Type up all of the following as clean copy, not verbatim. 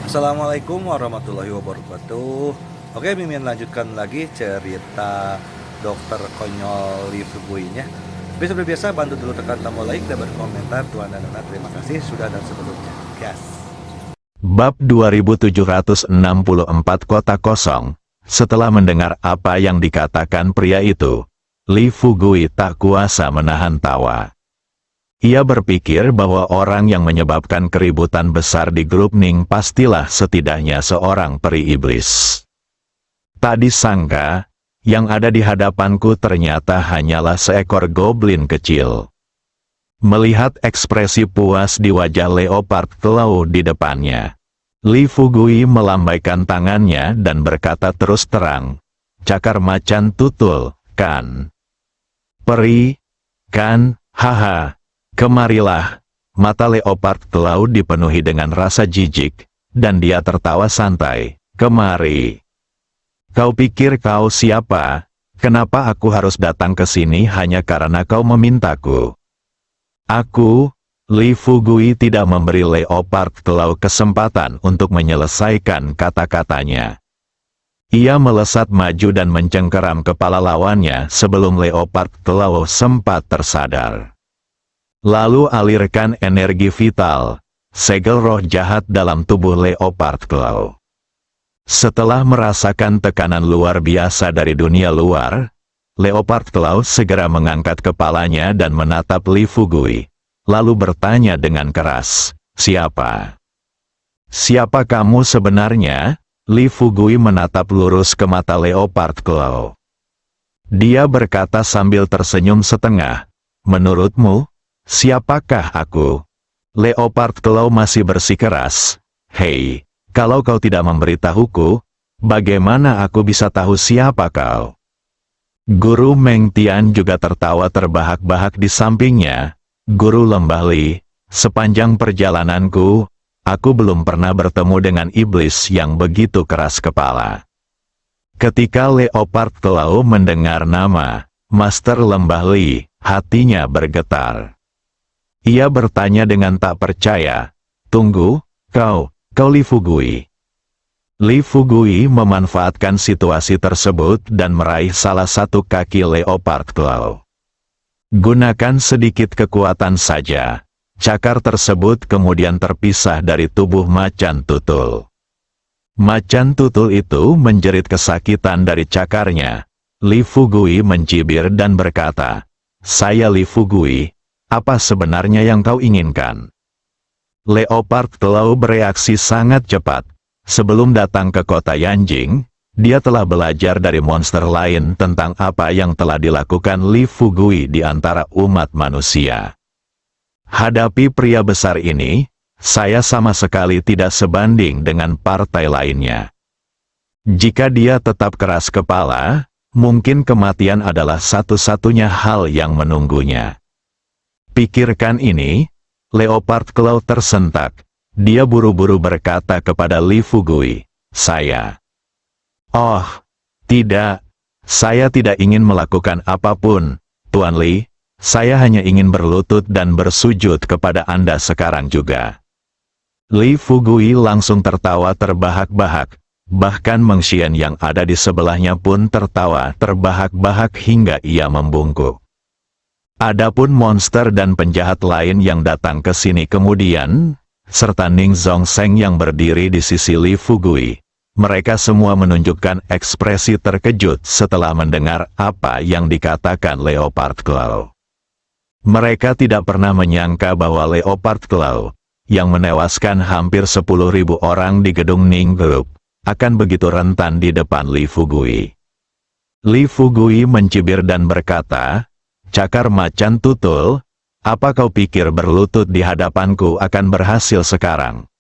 Assalamualaikum warahmatullahi wabarakatuh. Oke, Mimin lanjutkan lagi cerita dokter konyol Lee Fugui-nya. Tapi seperti biasa, bantu dulu tekan tombol like dan berkomentar. Tuan dan Nona, terima kasih sudah dan sebelumnya. Gas. Bab 2764 Kota Kosong. Setelah mendengar apa yang dikatakan pria itu, Lee Fugui tak kuasa menahan tawa. Ia berpikir bahwa orang yang menyebabkan keributan besar di grup Ning pastilah setidaknya seorang peri iblis. Tak disangka, yang ada di hadapanku ternyata hanyalah seekor goblin kecil. Melihat ekspresi puas di wajah Leopard Claw di depannya, Lee Fugui melambaikan tangannya dan berkata terus terang, "Cakar macan tutul, kan? Peri, kan? Haha. Kemarilah." Mata Leopard Claw dipenuhi dengan rasa jijik, dan dia tertawa santai. "Kemari. Kau pikir kau siapa? Kenapa aku harus datang ke sini hanya karena kau memintaku?" Aku, Lee Fugui, tidak memberi Leopard Claw kesempatan untuk menyelesaikan kata-katanya. Ia melesat maju dan mencengkeram kepala lawannya sebelum Leopard Claw sempat tersadar. Lalu alirkan energi vital, segel roh jahat dalam tubuh Leopard Claw. Setelah merasakan tekanan luar biasa dari dunia luar, Leopard Claw segera mengangkat kepalanya dan menatap Lee Fugui, lalu bertanya dengan keras, "Siapa? Siapa kamu sebenarnya?" Lee Fugui menatap lurus ke mata Leopard Claw. Dia berkata sambil tersenyum setengah, "Menurutmu, siapakah aku?" Leopard Claw masih bersikeras, "Hei, kalau kau tidak memberitahuku, bagaimana aku bisa tahu siapa kau?" Guru Meng Tian juga tertawa terbahak-bahak di sampingnya. "Guru Lembah Li, sepanjang perjalananku, aku belum pernah bertemu dengan iblis yang begitu keras kepala." Ketika Leopard Claw mendengar nama Master Lembah Li, hatinya bergetar. Ia bertanya dengan tak percaya, "Tunggu, kau Lee Fugui?" Lee Fugui memanfaatkan situasi tersebut dan meraih salah satu kaki Leopard Claw. Gunakan sedikit kekuatan saja. Cakar tersebut kemudian terpisah dari tubuh macan tutul. Macan tutul itu menjerit kesakitan dari cakarnya. Lee Fugui mencibir dan berkata, "Saya Lee Fugui, apa sebenarnya yang kau inginkan?" Leopard Claw bereaksi sangat cepat. Sebelum datang ke kota Yanjing, dia telah belajar dari monster lain tentang apa yang telah dilakukan Lee Fugui di antara umat manusia. Hadapi pria besar ini, saya sama sekali tidak sebanding dengan partai lainnya. Jika dia tetap keras kepala, mungkin kematian adalah satu-satunya hal yang menunggunya. Pikirkan ini. Leopard Claw tersentak. Dia buru-buru berkata kepada Lee Fugui, "Saya..." "Oh, tidak. Saya tidak ingin melakukan apapun, Tuan Lee. Saya hanya ingin berlutut dan bersujud kepada Anda sekarang juga." Lee Fugui langsung tertawa terbahak-bahak. Bahkan Meng Xian yang ada di sebelahnya pun tertawa terbahak-bahak hingga ia membungkuk. Adapun monster dan penjahat lain yang datang ke sini kemudian, serta Ning Zhongseng yang berdiri di sisi Lee Fugui, mereka semua menunjukkan ekspresi terkejut setelah mendengar apa yang dikatakan Leopard Claw. Mereka tidak pernah menyangka bahwa Leopard Claw, yang menewaskan hampir 10.000 orang di gedung Ning Group, akan begitu rentan di depan Lee Fugui. Lee Fugui mencibir dan berkata, "Cakar macan tutul, apa kau pikir berlutut di hadapanku akan berhasil sekarang?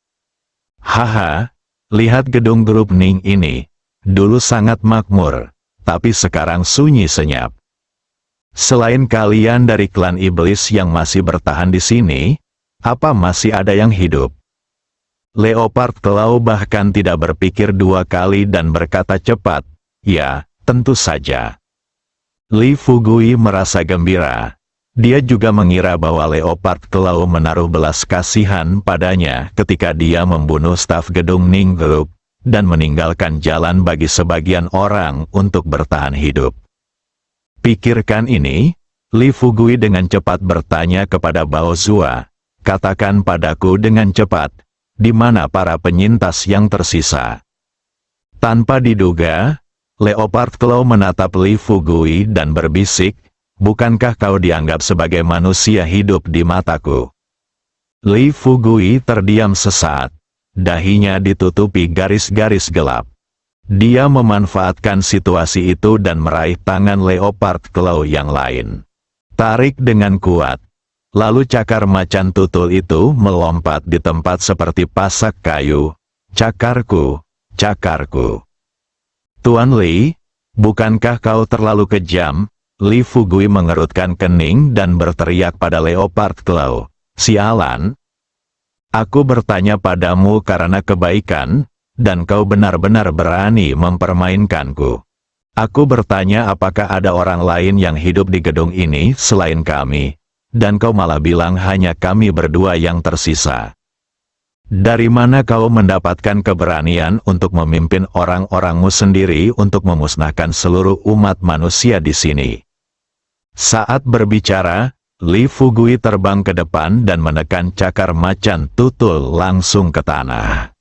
Haha, lihat gedung grup Ning ini. Dulu sangat makmur, tapi sekarang sunyi senyap. Selain kalian dari klan iblis yang masih bertahan di sini, apa masih ada yang hidup?" Leopard Claw bahkan tidak berpikir dua kali dan berkata cepat, "Ya, tentu saja." Lee Fugui merasa gembira. Dia juga mengira bahwa Leopard Claw menaruh belas kasihan padanya ketika dia membunuh staf gedung Ning Group dan meninggalkan jalan bagi sebagian orang untuk bertahan hidup. Pikirkan ini, Li Fugui dengan cepat bertanya kepada Bao Zua, katakan padaku dengan cepat, di mana para penyintas yang tersisa? Tanpa diduga, Leopard Claw menatap Li Fugui dan berbisik, bukankah kau dianggap sebagai manusia hidup di mataku? Li Fugui terdiam sesaat, dahinya ditutupi garis-garis gelap. Dia memanfaatkan situasi itu dan meraih tangan Leopard Claw yang lain. Tarik dengan kuat. Lalu cakar macan tutul itu melompat di tempat seperti pasak kayu. Cakarku, cakarku. Tuan Li, bukankah kau terlalu kejam? Li Fugui mengerutkan kening dan berteriak pada Leopard Claw. Sialan! Aku bertanya padamu karena kebaikan, dan kau benar-benar berani mempermainkanku. Aku bertanya apakah ada orang lain yang hidup di gedung ini selain kami, dan kau malah bilang hanya kami berdua yang tersisa. Dari mana kau mendapatkan keberanian untuk memimpin orang-orangmu sendiri untuk memusnahkan seluruh umat manusia di sini? Saat berbicara, Li Fugui terbang ke depan dan menekan cakar macan tutul langsung ke tanah.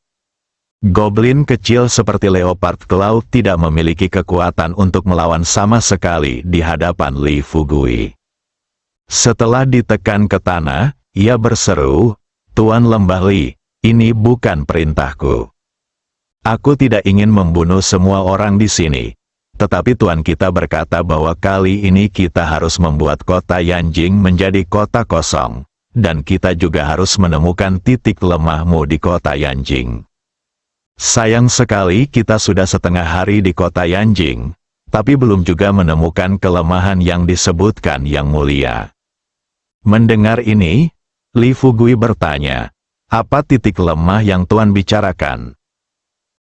Goblin kecil seperti Leopard Claw tidak memiliki kekuatan untuk melawan sama sekali di hadapan Li Fugui. Setelah ditekan ke tanah, ia berseru, Tuan Lembah Li, ini bukan perintahku. Aku tidak ingin membunuh semua orang di sini. Tetapi Tuan kita berkata bahwa kali ini kita harus membuat kota Yanjing menjadi kota kosong, dan kita juga harus menemukan titik lemahmu di kota Yanjing. Sayang sekali kita sudah setengah hari di kota Yanjing, tapi belum juga menemukan kelemahan yang disebutkan Yang Mulia. Mendengar ini, Li Fugui bertanya, apa titik lemah yang Tuan bicarakan?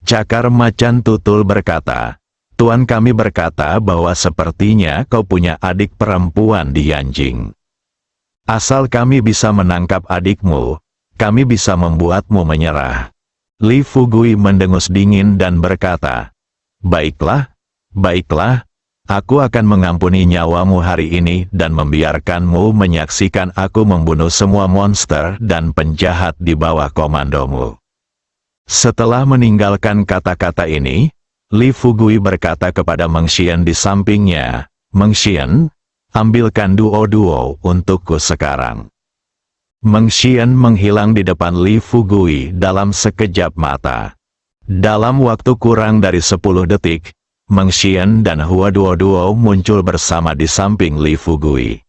Cakar macan tutul berkata, Tuan kami berkata bahwa sepertinya kau punya adik perempuan di Yanjing. Asal kami bisa menangkap adikmu, kami bisa membuatmu menyerah. Li Fugui mendengus dingin dan berkata, Baiklah, baiklah, aku akan mengampuni nyawamu hari ini dan membiarkanmu menyaksikan aku membunuh semua monster dan penjahat di bawah komandomu. Setelah meninggalkan kata-kata ini, Li Fugui berkata kepada Meng Xian di sampingnya, Meng Xian, ambilkan duo-duo untukku sekarang. Meng Xian menghilang di depan Li Fugui dalam sekejap mata. Dalam waktu kurang dari 10 detik, Meng Xian dan Hua Duo-Duo muncul bersama di samping Li Fugui.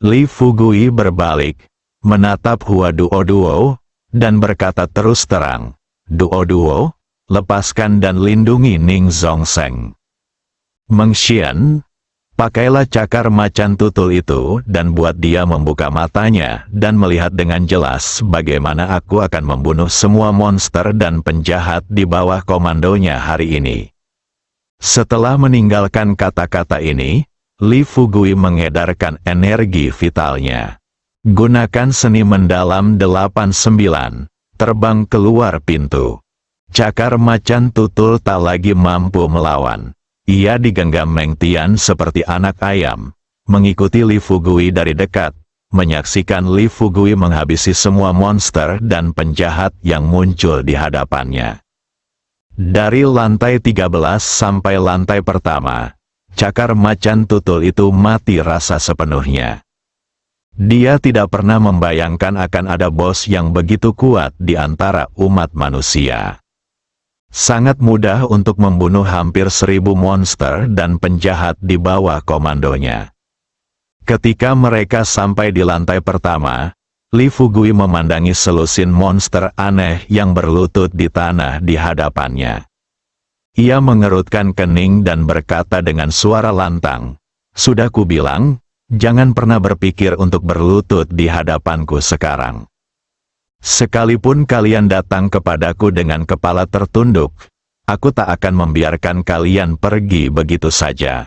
Li Fugui berbalik, menatap Hua Duo-Duo, dan berkata terus terang, Duo-Duo, lepaskan dan lindungi Ning Zhongseng. Meng Xian, pakailah cakar macan tutul itu dan buat dia membuka matanya dan melihat dengan jelas bagaimana aku akan membunuh semua monster dan penjahat di bawah komandonya hari ini. Setelah meninggalkan kata-kata ini, Li Fugui mengedarkan energi vitalnya. Gunakan seni mendalam 89, terbang keluar pintu. Cakar macan tutul tak lagi mampu melawan. Ia digenggam Meng Tian seperti anak ayam, mengikuti Li Fugui dari dekat, menyaksikan Li Fugui menghabisi semua monster dan penjahat yang muncul di hadapannya. Dari lantai 13 sampai lantai pertama, cakar macan tutul itu mati rasa sepenuhnya. Dia tidak pernah membayangkan akan ada bos yang begitu kuat di antara umat manusia. Sangat mudah untuk membunuh hampir 1000 monster dan penjahat di bawah komandonya. Ketika mereka sampai di lantai pertama, Li Fugui memandangi selusin monster aneh yang berlutut di tanah di hadapannya. Ia mengerutkan kening dan berkata dengan suara lantang, "Sudah kubilang, jangan pernah berpikir untuk berlutut di hadapanku sekarang. Sekalipun kalian datang kepadaku dengan kepala tertunduk, aku tak akan membiarkan kalian pergi begitu saja.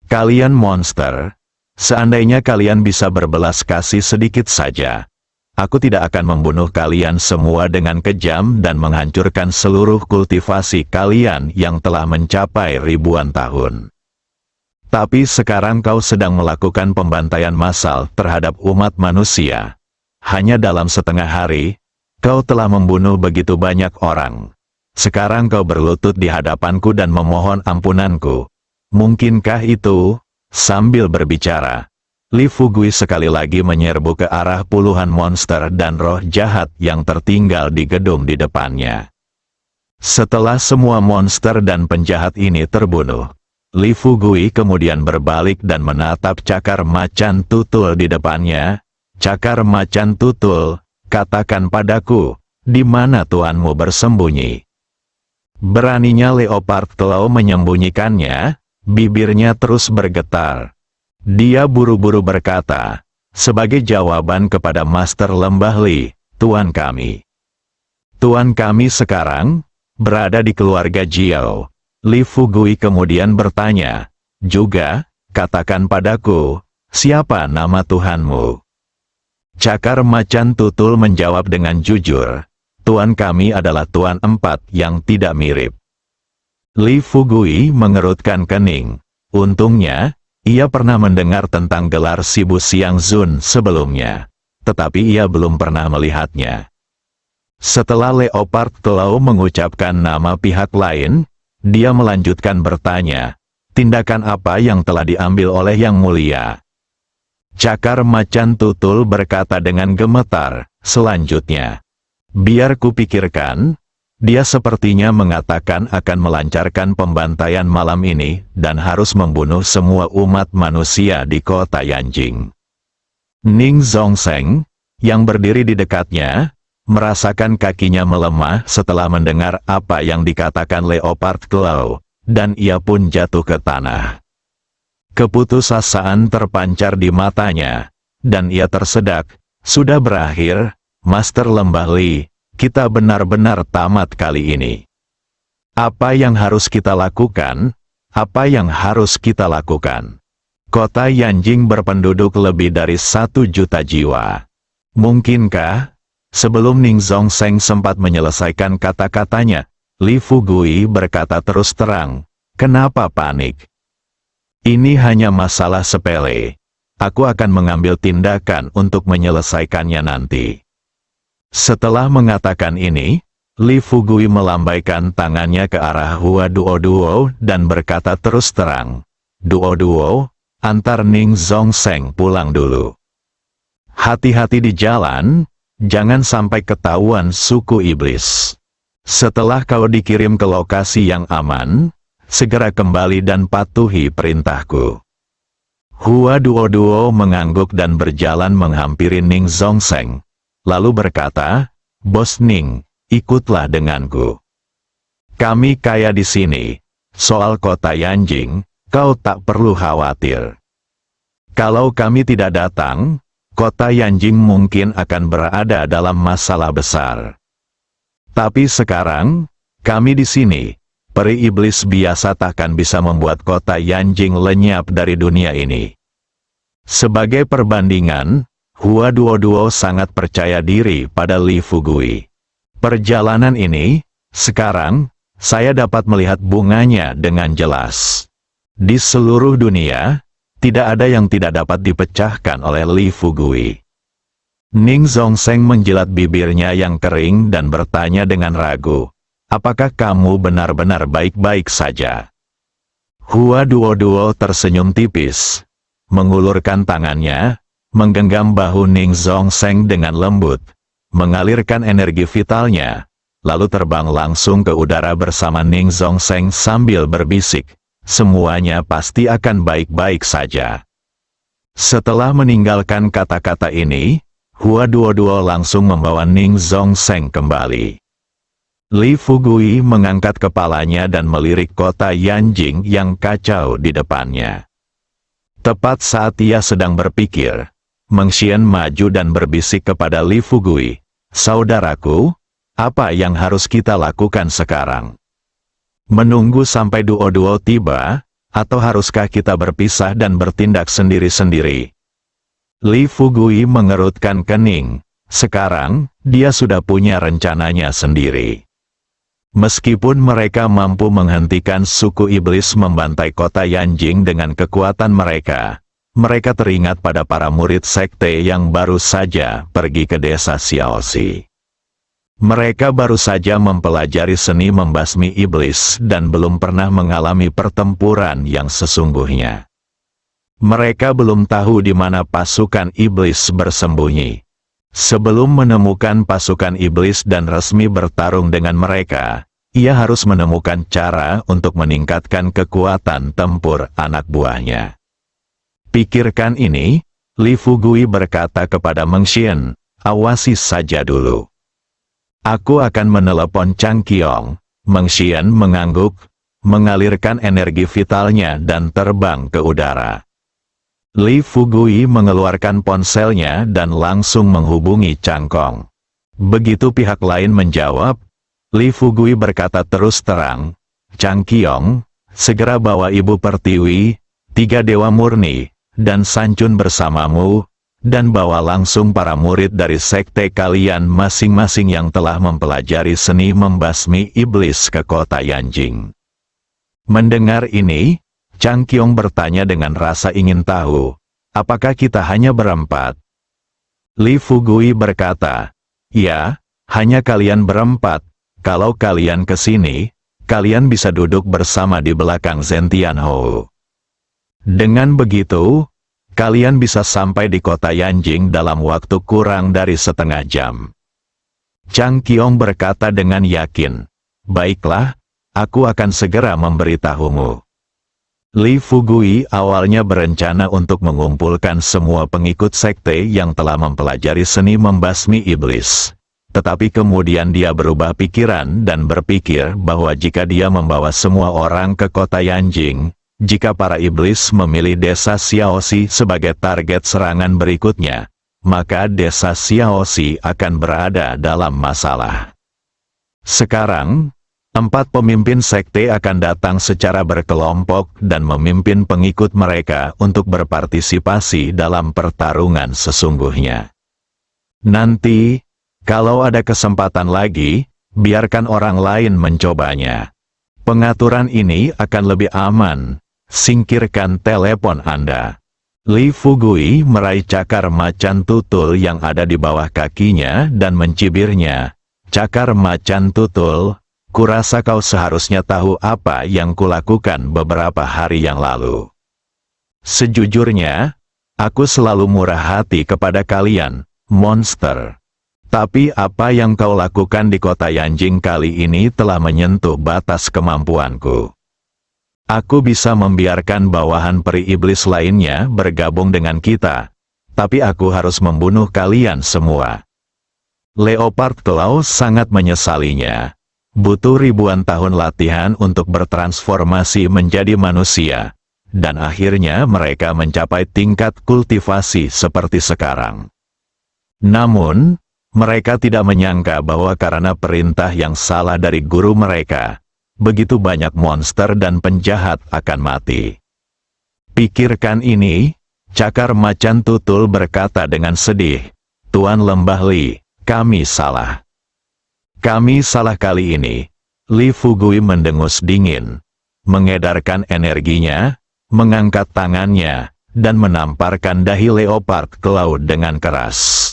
Kalian monster, Seandainya kalian bisa berbelas kasih sedikit saja, aku tidak akan membunuh kalian semua dengan kejam dan menghancurkan seluruh kultivasi kalian yang telah mencapai ribuan tahun. Tapi sekarang kau sedang melakukan pembantaian massal terhadap umat manusia. Hanya dalam setengah hari, kau telah membunuh begitu banyak orang. Sekarang kau berlutut di hadapanku dan memohon ampunanku. Mungkinkah itu? Sambil berbicara, Li Fugui sekali lagi menyerbu ke arah puluhan monster dan roh jahat yang tertinggal di gedung di depannya. Setelah semua monster dan penjahat ini terbunuh, Li Fugui kemudian berbalik dan menatap cakar macan tutul di depannya. Cakar macan tutul, katakan padaku, di mana tuanmu bersembunyi? Beraninya Leopard Claw menyembunyikannya, bibirnya terus bergetar. Dia buru-buru berkata, sebagai jawaban kepada Master Lembah Li, Tuan kami. Tuan kami sekarang berada di keluarga Jiao. Li Fugui kemudian bertanya, juga, katakan padaku, siapa nama Tuhanmu? Cakar macan tutul menjawab dengan jujur, Tuan kami adalah Tuan Empat yang tidak mirip. Li Fugui mengerutkan kening. Untungnya, ia pernah mendengar tentang gelar Shibu Xiang Zun sebelumnya, tetapi ia belum pernah melihatnya. Setelah Leopard Claw mengucapkan nama pihak lain, dia melanjutkan bertanya, tindakan apa yang telah diambil oleh Yang Mulia? Cakar macan tutul berkata dengan gemetar, selanjutnya, biar kupikirkan. Dia sepertinya mengatakan akan melancarkan pembantaian malam ini dan harus membunuh semua umat manusia di kota Yanjing. Ning Zhongseng, yang berdiri di dekatnya, merasakan kakinya melemah setelah mendengar apa yang dikatakan Leopard Claw, dan ia pun jatuh ke tanah. Keputusasaan terpancar di matanya, dan ia tersedak, sudah berakhir, Master Lembah Li. Kita benar-benar tamat kali ini. Apa yang harus kita lakukan? Apa yang harus kita lakukan? Kota Yanjing berpenduduk lebih dari 1 juta jiwa. Mungkinkah? Sebelum Ning Zhongseng sempat menyelesaikan kata-katanya, Li Fugui berkata terus terang, kenapa panik? Ini hanya masalah sepele. Aku akan mengambil tindakan untuk menyelesaikannya nanti. Setelah mengatakan ini, Li Fugui melambaikan tangannya ke arah Hua Duo dan berkata terus terang, Duo, antar Ning Zhongseng pulang dulu. Hati-hati di jalan, jangan sampai ketahuan suku iblis. Setelah kau dikirim ke lokasi yang aman, segera kembali dan patuhi perintahku. Hua Duo mengangguk dan berjalan menghampiri Ning Zhongseng. Lalu berkata, Bos Ning, ikutlah denganku. Kami kaya di sini. Soal kota Yanjing, kau tak perlu khawatir. Kalau kami tidak datang, kota Yanjing mungkin akan berada dalam masalah besar. Tapi sekarang, kami di sini, peri iblis biasa takkan bisa membuat kota Yanjing lenyap dari dunia ini. Sebagai perbandingan, Hua Duo sangat percaya diri pada Li Fugui. Perjalanan ini, sekarang, saya dapat melihat bunganya dengan jelas. Di seluruh dunia, tidak ada yang tidak dapat dipecahkan oleh Li Fugui. Ning Zhongseng menjilat bibirnya yang kering dan bertanya dengan ragu, apakah kamu benar-benar baik-baik saja? Hua Duo tersenyum tipis, mengulurkan tangannya, menggenggam bahu Ning Zhongseng dengan lembut, mengalirkan energi vitalnya, lalu terbang langsung ke udara bersama Ning Zhongseng sambil berbisik, semuanya pasti akan baik-baik saja. Setelah meninggalkan kata-kata ini, Hua Duo langsung membawa Ning Zhongseng kembali. Li Fugui mengangkat kepalanya dan melirik kota Yanjing yang kacau di depannya. Tepat saat ia sedang berpikir, Meng Xian maju dan berbisik kepada Li Fugui, saudaraku, apa yang harus kita lakukan sekarang? Menunggu sampai Duo tiba, Atau haruskah kita berpisah dan bertindak sendiri-sendiri? Li Fugui mengerutkan kening. Sekarang, dia sudah punya rencananya sendiri. Meskipun mereka mampu menghentikan suku iblis membantai kota Yanjing dengan kekuatan mereka, mereka teringat pada para murid sekte yang baru saja pergi ke desa Xiaoxi. Mereka baru saja mempelajari seni membasmi iblis dan belum pernah mengalami pertempuran yang sesungguhnya. Mereka belum tahu di mana pasukan iblis bersembunyi. Sebelum menemukan pasukan iblis dan resmi bertarung dengan mereka, ia harus menemukan cara untuk meningkatkan kekuatan tempur anak buahnya. Pikirkan ini, Li Fugui berkata kepada Meng Xian, awasi saja dulu. Aku akan menelepon Chang Qiong. Meng Xian mengangguk, mengalirkan energi vitalnya dan terbang ke udara. Li Fugui mengeluarkan ponselnya dan langsung menghubungi Chang Kong. Begitu pihak lain menjawab, Li Fugui berkata terus terang, Chang Qiong, segera bawa Ibu Pertiwi, 3 dewa murni, dan Sancun bersamamu, dan bawa langsung para murid dari sekte kalian masing-masing yang telah mempelajari seni membasmi iblis ke kota Yanjing. Mendengar ini, Chang Qiong bertanya dengan rasa ingin tahu, apakah kita hanya berempat? Li Fugui berkata, ya, hanya kalian berempat. Kalau kalian ke sini, kalian bisa duduk bersama di belakang Zhen Tianhou. Dengan begitu, kalian bisa sampai di kota Yanjing dalam waktu kurang dari setengah jam. Chang Qiong berkata dengan yakin, baiklah, aku akan segera memberitahumu. Li Fugui awalnya berencana untuk mengumpulkan semua pengikut sekte yang telah mempelajari seni membasmi iblis. Tetapi kemudian dia berubah pikiran dan berpikir bahwa jika dia membawa semua orang ke kota Yanjing, jika para iblis memilih desa Xiaoxi sebagai target serangan berikutnya, maka desa Xiaoxi akan berada dalam masalah. Sekarang, 4 pemimpin sekte akan datang secara berkelompok dan memimpin pengikut mereka untuk berpartisipasi dalam pertarungan sesungguhnya. Nanti, kalau ada kesempatan lagi, biarkan orang lain mencobanya. Pengaturan ini akan lebih aman. Singkirkan telepon Anda. Li Fugui meraih cakar macan tutul yang ada di bawah kakinya dan mencibirnya. Cakar macan tutul, kurasa kau seharusnya tahu apa yang kulakukan beberapa hari yang lalu. Sejujurnya, aku selalu murah hati kepada kalian, monster. Tapi apa yang kau lakukan di kota Yanjing kali ini telah menyentuh batas kemampuanku. Aku bisa membiarkan bawahan peri iblis lainnya bergabung dengan kita, tapi aku harus membunuh kalian semua. Leopard Claw sangat menyesalinya. Butuh ribuan tahun latihan untuk bertransformasi menjadi manusia, dan akhirnya mereka mencapai tingkat kultivasi seperti sekarang. Namun, mereka tidak menyangka bahwa karena perintah yang salah dari guru mereka, begitu banyak monster dan penjahat akan mati. Pikirkan ini, cakar macan tutul berkata dengan sedih, Tuan Lembah Li, kami salah. Kami salah kali ini. Li Fugui mendengus dingin, mengedarkan energinya, mengangkat tangannya, dan menamparkan dahi Leopard Claw dengan keras.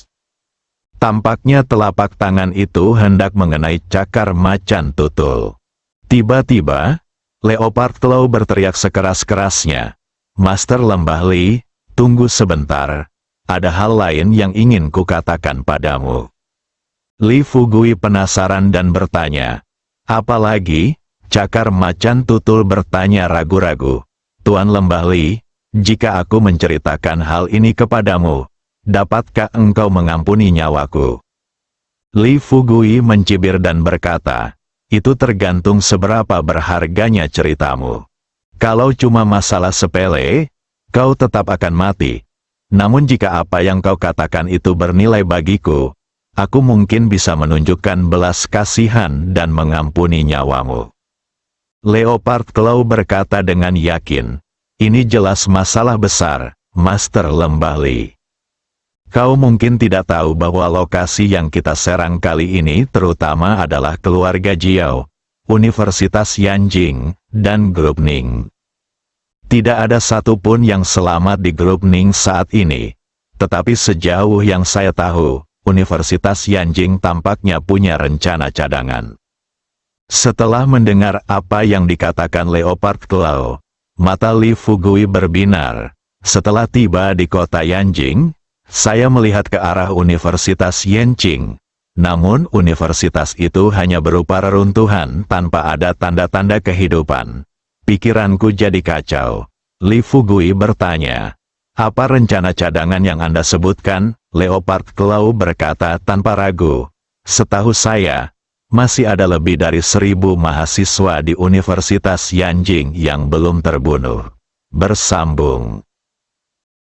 Tampaknya telapak tangan itu hendak mengenai cakar macan tutul. Tiba-tiba, Leopard Claw berteriak sekeras-kerasnya, Master Lembah Li, tunggu sebentar, ada hal lain yang ingin kukatakan padamu. Li Fugui penasaran dan bertanya, apa lagi? Cakar macan tutul bertanya ragu-ragu, Tuan Lembah Li, jika aku menceritakan hal ini kepadamu, dapatkah engkau mengampuni nyawaku? Li Fugui mencibir dan berkata, itu tergantung seberapa berharganya ceritamu. Kalau cuma masalah sepele, kau tetap akan mati. Namun jika apa yang kau katakan itu bernilai bagiku, aku mungkin bisa menunjukkan belas kasihan dan mengampuni nyawamu. Leopard Claw berkata dengan yakin. Ini jelas masalah besar, Master Lembah Li. Kau mungkin tidak tahu bahwa lokasi yang kita serang kali ini terutama adalah keluarga Jiao, Universitas Yanjing, dan Grup Ning. Tidak ada satupun yang selamat di Grup Ning saat ini. Tetapi sejauh yang saya tahu, Universitas Yanjing tampaknya punya rencana cadangan. Setelah mendengar apa yang dikatakan Leopard Claw, mata Li Fugui berbinar. Setelah tiba di kota Yanjing, saya melihat ke arah Universitas Yanjing. Namun universitas itu hanya berupa reruntuhan tanpa ada tanda-tanda kehidupan. Pikiranku jadi kacau. Li Fugui bertanya, "Apa rencana cadangan yang Anda sebutkan?" Leopard Claw berkata tanpa ragu. "Setahu saya, masih ada lebih dari 1.000 mahasiswa di Universitas Yanjing yang belum terbunuh." Bersambung.